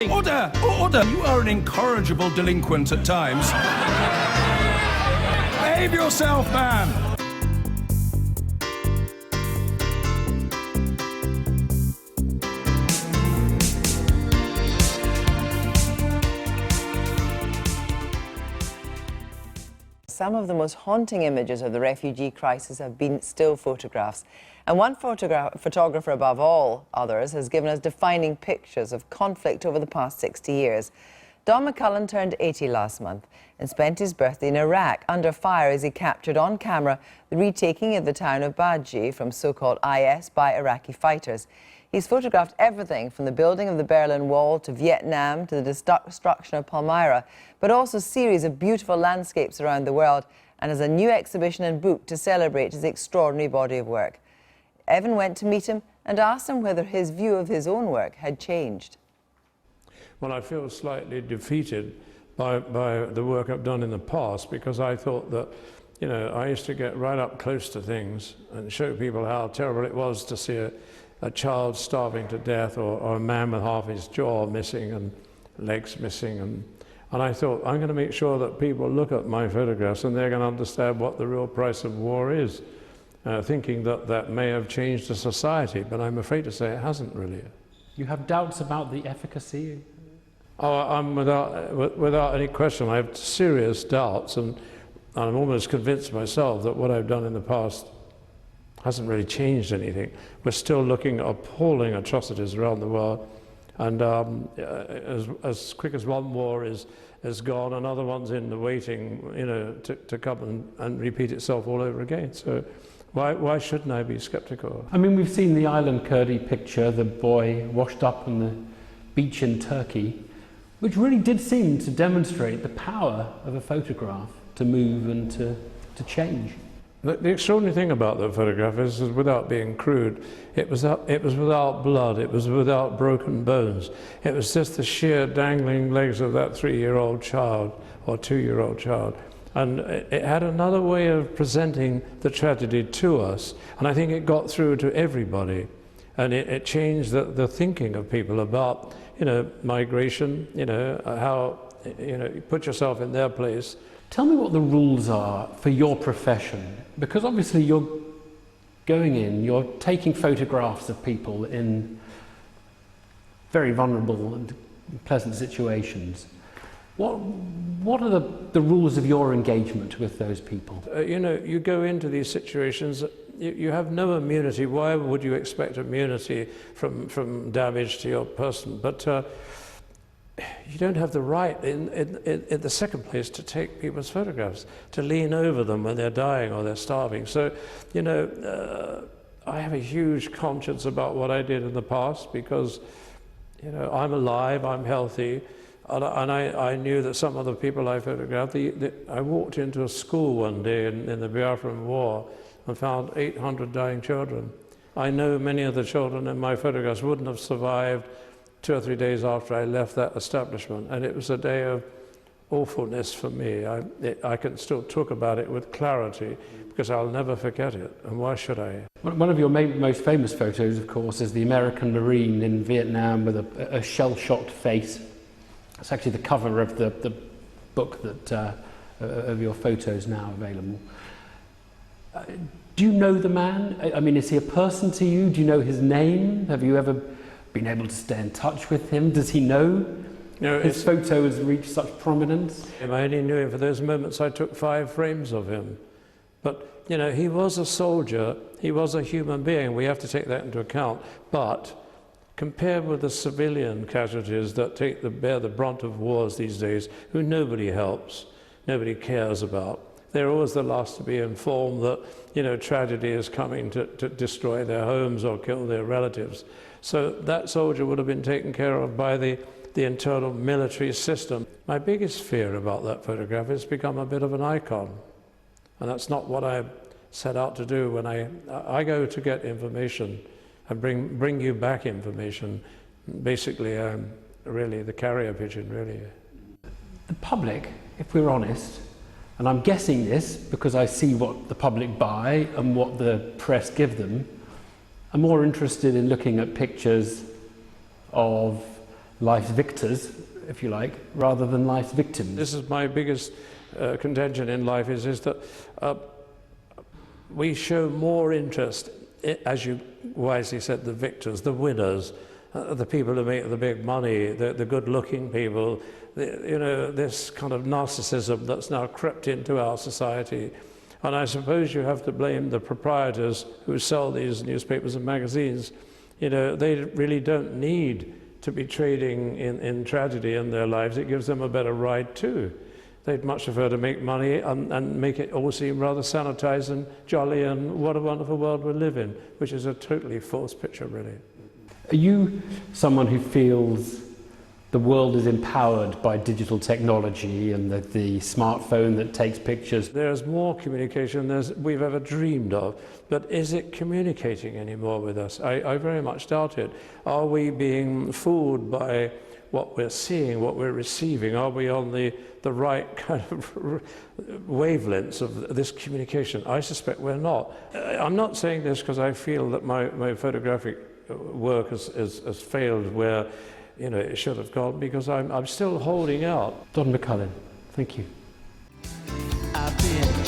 Order! Order! You are an incorrigible delinquent at times. Behave yourself, man! Some of the most haunting images of the refugee crisis have been still photographs. And one photographer above all others has given us defining pictures of conflict over the past 60 years. Don McCullin turned 80 last month and spent his birthday in Iraq under fire as he captured on camera the retaking of the town of Badji from so-called IS by Iraqi fighters. He's photographed everything from the building of the Berlin Wall to Vietnam to the destruction of Palmyra, but also a series of beautiful landscapes around the world, and has a new exhibition and book to celebrate his extraordinary body of work. Evan went to meet him and asked him whether his view of his own work had changed. Well, I feel slightly defeated by the work I've done in the past, because I thought that, you know, I used to get right up close to things and show people how terrible it was to see a child starving to death, or a man with half his jaw missing and legs missing. And I thought, I'm going to make sure that people look at my photographs and they're going to understand what the real price of war is, thinking that that may have changed the society, but I'm afraid to say it hasn't really. You have doubts about the efficacy? Oh, I'm without any question, I have serious doubts, and I'm almost convinced myself that what I've done in the past hasn't really changed anything. We're still looking at appalling atrocities around the world, and as quick as one war is gone, another one's in the waiting, you know, to come and repeat itself all over again. So why shouldn't I be skeptical? I mean, we've seen the Island Kurdi picture, the boy washed up on the beach in Turkey, which really did seem to demonstrate the power of a photograph to move and to change. The extraordinary thing about the photograph is, without being crude, it was without blood, it was without broken bones. It was just the sheer dangling legs of that 3-year-old child or 2-year-old child. And it had another way of presenting the tragedy to us, and I think it got through to everybody. And it changed the thinking of people about, you know, migration, you know, how, you know, you put yourself in their place. Tell me what the rules are for your profession, because obviously you're going in, you're taking photographs of people in very vulnerable and pleasant situations. What are the rules of your engagement with those people? You know, you go into these situations, you have no immunity. Why would you expect immunity from damage to your person? But you don't have the right, in the second place, to take people's photographs, to lean over them when they're dying or they're starving. So, you know, I have a huge conscience about what I did in the past, because, you know, I'm alive, I'm healthy, and I knew that some of the people I photographed, I walked into a school one day in the Biafran War and found 800 dying children. I know many of the children in my photographs wouldn't have survived 2 or 3 days after I left that establishment, and it was a day of awfulness for me. I can still talk about it with clarity, because I'll never forget it, and why should I? One of your most famous photos, of course, is the American Marine in Vietnam with a shell-shocked face. It's actually the cover of the book that of your photos now available. Do you know the man? I mean, is he a person to you? Do you know his name? Have you ever been able to stay in touch with him? Does he know his photo has reached such prominence? I only knew him for those moments. I took 5 frames of him. But, you know, he was a soldier, he was a human being. We have to take that into account. But compared with the civilian casualties that bear the brunt of wars these days, who nobody helps, nobody cares about, they're always the last to be informed that, you know, tragedy is coming to destroy their homes or kill their relatives. So that soldier would have been taken care of by the internal military system. My biggest fear about that photograph is become a bit of an icon. And that's not what I set out to do when I go to get information and bring you back information. Basically, I'm really the carrier pigeon, really. The public, if we're honest, and I'm guessing this because I see what the public buy and what the press give them, are more interested in looking at pictures of life's victors, if you like, rather than life's victims. This is my biggest contention in life is that we show more interest, as you wisely said, the victors, the winners, the people who make the big money, the good-looking people, you know, this kind of narcissism that's now crept into our society. And I suppose you have to blame the proprietors who sell these newspapers and magazines. You know, they really don't need to be trading in tragedy in their lives. It gives them a better ride too. They'd much prefer to make money and make it all seem rather sanitized and jolly and what a wonderful world we live in, which is a totally false picture, really. Are you someone who feels the world is empowered by digital technology and the smartphone that takes pictures? There's more communication than we've ever dreamed of, but is it communicating anymore with us? I very much doubt it. Are we being fooled by what we're seeing, what we're receiving? Are we on the right kind of wavelengths of this communication? I suspect we're not. I'm not saying this because I feel that my photographic work has failed where, you know, it should have gone, because I'm still holding out. Don McCullin, thank you. I've been